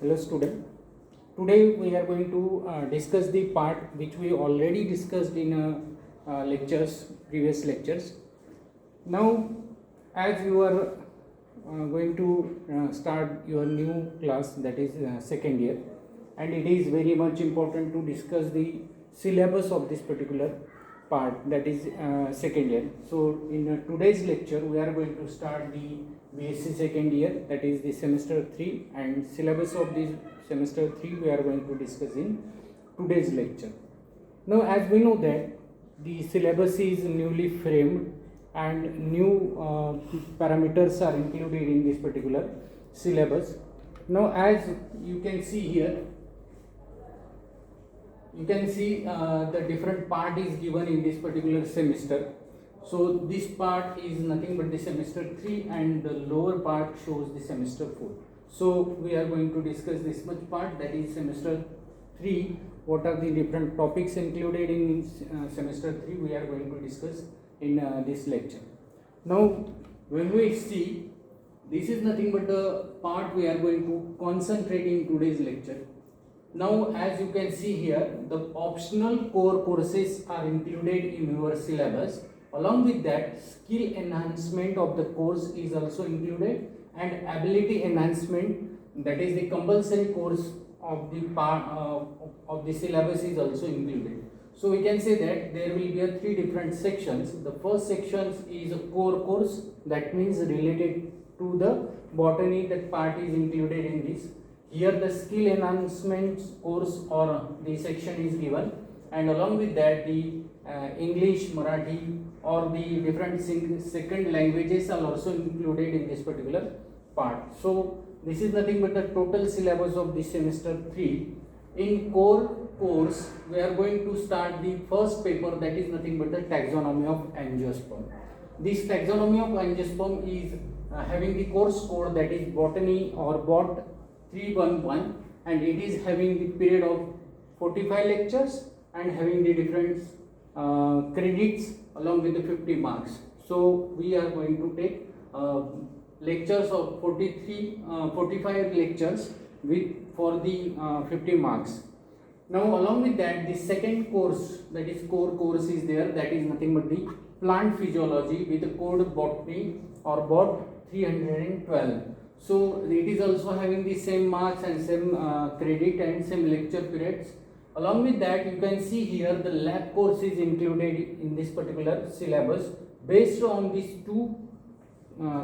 Hello student. Today we are going to discuss the part which we already discussed in previous lectures. Now as you are going to start your new class, that is second year, and it is very much important to discuss the syllabus of this particular part, that is second year. So in today's lecture we are going to start the BSc second year, that is the semester 3, and syllabus of this semester 3 we are going to discuss in today's lecture. Now as we know that the syllabus is newly framed and new parameters are included in this particular syllabus. Now as you can see here, you can see the different part is given in this particular semester. So this part is nothing but the semester 3 and the lower part shows the semester 4. So we are going to discuss this much part, that is semester 3. What are the different topics included in semester 3 we are going to discuss in this lecture. Now when we see, this is nothing but the part we are going to concentrate in today's lecture. Now as you can see here, the optional core courses are included in your syllabus. Along with that, skill enhancement of the course is also included, and ability enhancement, that is the compulsory course of the part of the syllabus, is also included. So we can say that there will be three different sections. The first section is a core course, that means related to the botany, that part is included in this. Here the skill enhancement course or the section is given, and along with that the English, Marathi or the different second languages are also included in this particular part. So this is nothing but the total syllabus of this semester 3. In core course we are going to start the first paper, that is nothing but the taxonomy of angiosperm. This taxonomy of angiosperm is having the course code, that is botany or bot 311, and it is having the period of 45 lectures and having the different credits along with the 50 marks. So we are going to take lectures of 45 lectures for the 50 marks. Now along with that, the second course, that is core course, is there, that is nothing but the plant physiology with the code botany or bot 312. So it is also having the same marks and same credit and same lecture periods. Along with that, you can see here the lab course is included in this particular syllabus based on these two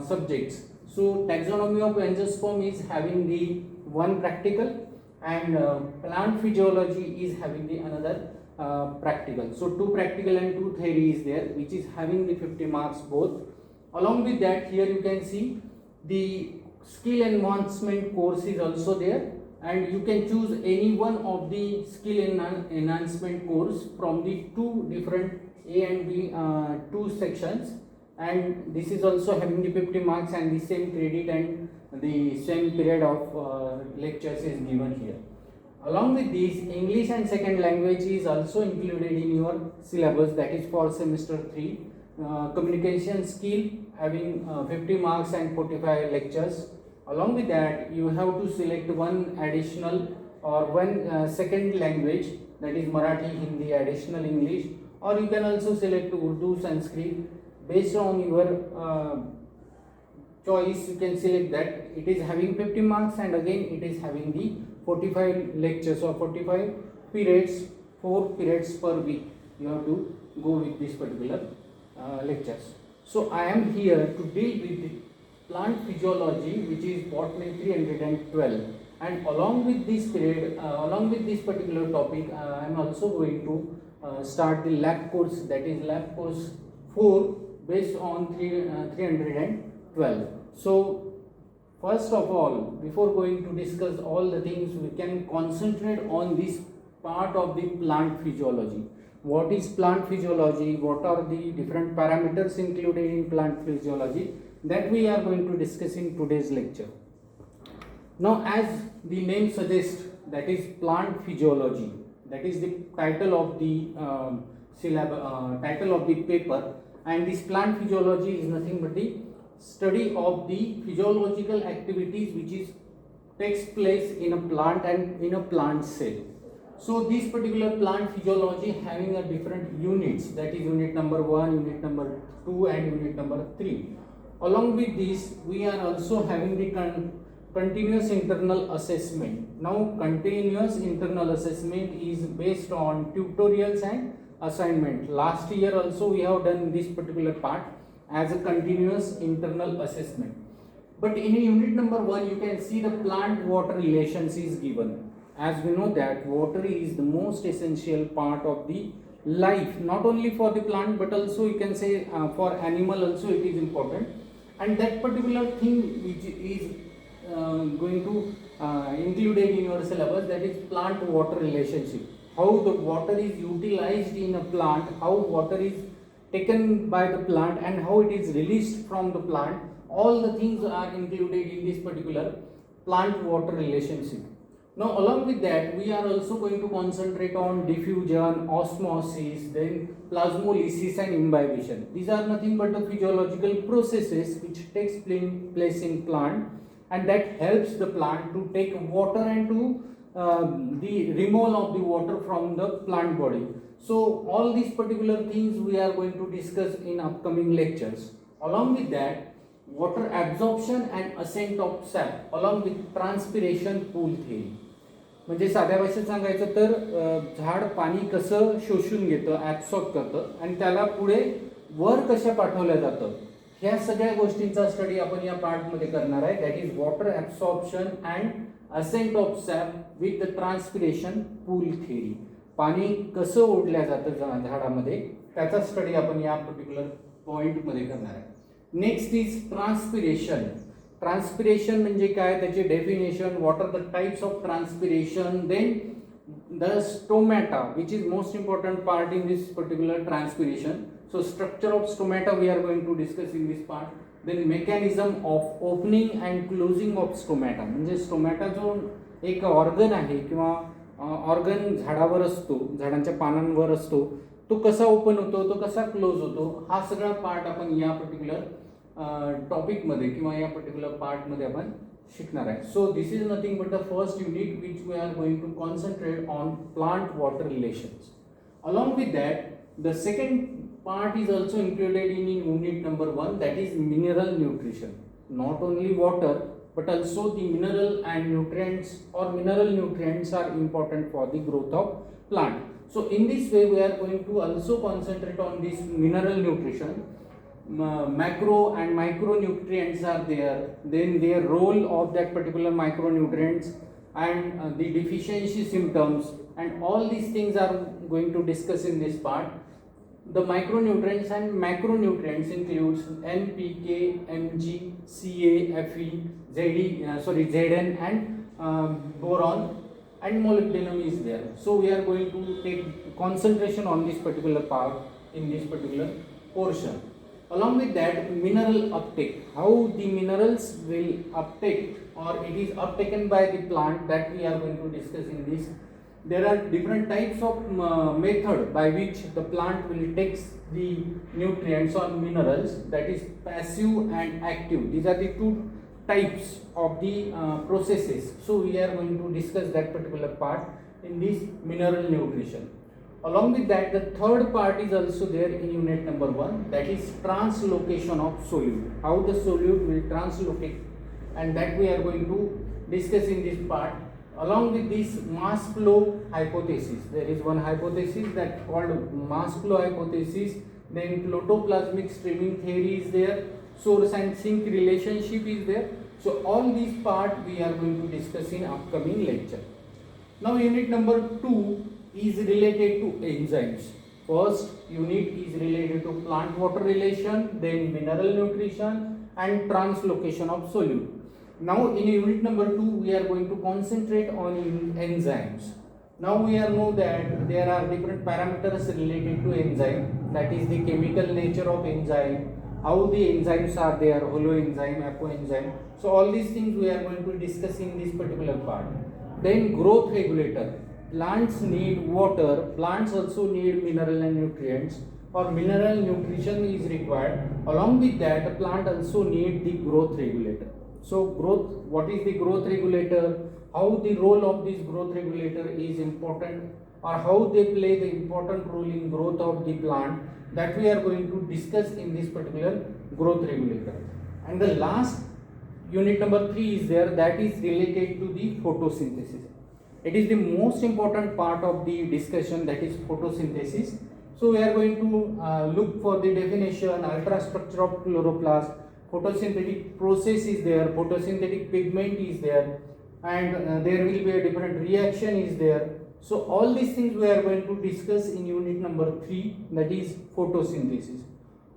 subjects. So taxonomy of angiosperm is having the one practical, and plant physiology is having the another practical. So two practical and two theory is there, which is having the 50 marks both. Along with that, here you can see the skill enhancement course is also there, and you can choose any one of the skill enhancement course from the two different A and B two sections, and this is also having the 50 marks and the same credit and the same period of lectures is given here. Along with this, English and second language is also included in your syllabus, that is for semester 3. Communication skill having 50 marks and 45 lectures. Along with that, you have to select one additional or one second language, that is Marathi, Hindi, additional English, or you can also select Urdu, Sanskrit. Based on your choice, you can select that. It is having 50 marks, and again it is having the 45 lectures or 45 periods, 4 periods per week. You have to go with this particular lectures. So I am here to deal with the plant physiology, which is botany 312, and along with this period, along with this particular topic, I am also going to start the lab course, that is lab course 4 based on 312. So first of all, before going to discuss all the things, we can concentrate on this part of the plant physiology. What is plant physiology? What are the different parameters included in plant physiology? That we are going to discuss in today's lecture. Now as the name suggests, that is plant physiology, that is the title of the title of the paper, and this plant physiology is nothing but the study of the physiological activities which is takes place in a plant and in a plant cell. So this particular plant physiology having a different units, that is unit number 1, unit number 2 and unit number 3. Along with this, we are also having the continuous internal assessment. Now continuous internal assessment is based on tutorials and assignment. Last year also we have done this particular part as a continuous internal assessment. But in unit number 1 you can see the plant water relations is given. As we know that water is the most essential part of the life, not only for the plant but also you can say for animal also it is important. And that particular thing which is going to included in your syllabus, that is plant water relationship. How the water is utilized in a plant, how water is taken by the plant and how it is released from the plant. All the things are included in this particular plant water relationship. Now along with that we are also going to concentrate on diffusion, osmosis, then plasmolysis and imbibition. These are nothing but the physiological processes which takes place in plant, and that helps the plant to take water and to the removal of the water from the plant body. So all these particular things we are going to discuss in upcoming lectures. Along with that, water absorption and ascent of sap along with transpiration pool theory. म्हणजे साध्या भाषेत सांगायचं तर झाड पाणी कसं शोषून घेतं, ॲब्सॉर्ब करतं आणि त्याला पुढे वर कशा पाठवल्या जातं, ह्या सगळ्या गोष्टींचा स्टडी आपण या पार्टमध्ये करणार आहे. That is water absorption and ascent of sap with the transpiration pull theory. पाणी कसं ओढल्या जातं झाडामध्ये त्याचा स्टडी आपण या पर्टिक्युलर पॉईंटमध्ये करणार आहे. Next is transpiration. ट्रान्सपिरेशन म्हणजे काय, त्याचे definition, what are the types of transpiration, then the stomata which is most important part in this particular transpiration. So structure of stomata we are going to discuss in this part. Then mechanism of opening and closing of stomata. म्हणजे stomata जो एक organ आहे किंवा organ झाडावर असतो, झाडांच्या पानांवर असतो, तो कसा ओपन होतो, तो कसा क्लोज होतो, हा सगळा पार्ट आपण या पर्टिक्युलर टॉपिकमध्ये किंवा या पर्टिक्युलर पार्टमध्ये आपण शिकणार आहे. So this is nothing but the first unit which we are going to concentrate on plant water relations. Along with that, the second part is also included in unit number 1, that is mineral nutrition. Not only water but also the mineral and nutrients, or mineral nutrients are important for the growth of plant. So in this way we are going to also concentrate on this mineral nutrition. Macro and micronutrients are there, then their role of that particular micronutrients and the deficiency symptoms, and all these things are going to discuss in this part. The micronutrients and macronutrients includes NPK, Mg, Ca, Fe, Zn and boron and molybdenum is there. So we are going to take concentration on this particular part in this particular portion. Along with that, mineral uptake, how the minerals will uptake or it is uptaken by the plant, that we are going to discuss in this. There are different types of method by which the plant will take the nutrients or minerals, that is passive and active. These are the two types of the processes. So we are going to discuss that particular part in this mineral nutrition. Along with that, the third part is also there in unit number 1, that is translocation of solute. How the solute will translocate, and that we are going to discuss in this part. Along with this mass flow hypothesis, there is one hypothesis that called mass flow hypothesis. Then protoplasmic streaming theory is there, source and sink relationship is there. So all these part we are going to discuss in upcoming lecture. Now unit number 2 is related to enzymes. First unit is related to plant water relation, then mineral nutrition and translocation of solute. Now in unit number 2 we are going to concentrate on enzymes. Now we know that there are different parameters related to enzyme, that is the chemical nature of enzyme, how the enzymes are there, holoenzyme, apoenzyme. So all these things we are going to discuss in this particular part. Then growth regulator. Plants need water, plants also need mineral and nutrients, or mineral nutrition is required. Along with that, the plant also need the growth regulator. So growth, what is the growth regulator, how the role of this growth regulator is important, or how they play the important role in growth of the plant, that we are going to discuss in this particular growth regulator. And the last unit number 3 is there, that is related to the photosynthesis. It is the most important part of the discussion, that is photosynthesis. So we are going to look for the definition, ultrastructure of chloroplast, photosynthetic process is there, photosynthetic pigment is there, and there will be a different reaction is there. So all these things we are going to discuss in unit number 3, that is photosynthesis.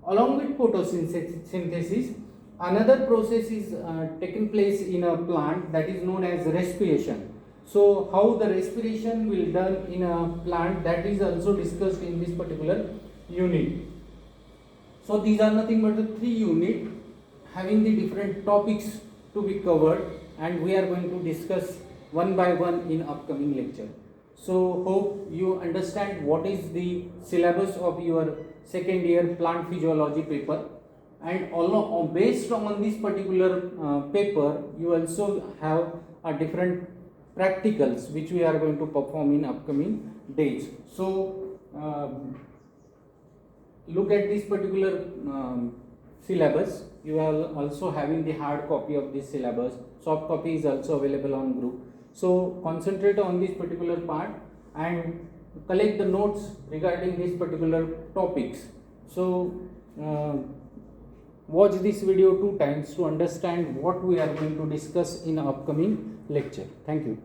Along with photosynthesis, another process is taking place in a plant, that is known as respiration. So how the respiration will done in a plant, that is also discussed in this particular unit. So these are nothing but the 3 units having the different topics to be covered, and we are going to discuss one by one in upcoming lecture. So hope you understand what is the syllabus of your second year plant physiology paper, and based on this particular paper you also have a different practicals which we are going to perform in upcoming days. So look at this particular syllabus. You are also having the hard copy of this syllabus, soft copy is also available on group. So concentrate on this particular part and collect the notes regarding these particular topics. So watch this video 2 times to understand what we are going to discuss in upcoming lecture. Thank you.